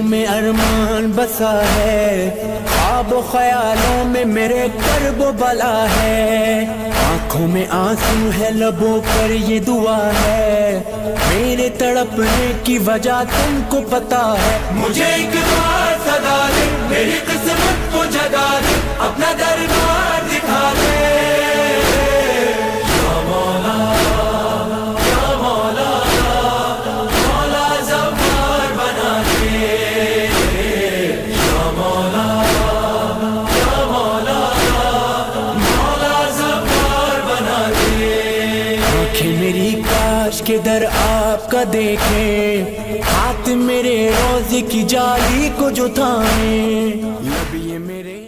دلوں میں ارمان بسا ہے، خواب و خیالوں میں میرے کرب و بلا ہے، آنکھوں میں آنسو ہے لبوں پر یہ دعا ہے، میرے تڑپنے کی وجہ تم کو پتا ہے، مجھے ایک بار صدا دے، میری قسمت کو جگا دے، اپنا دربار دکھا دے، یا مولا یا مولا مولا زبار بنا دے، یا مولا یا مولا مولا زبار بنا دے، آنکھیں میری کاش کے در آپ کا دیکھیں، ہاتھ میرے روزے کی جالی کو جو تھامیں، لب یہ میرے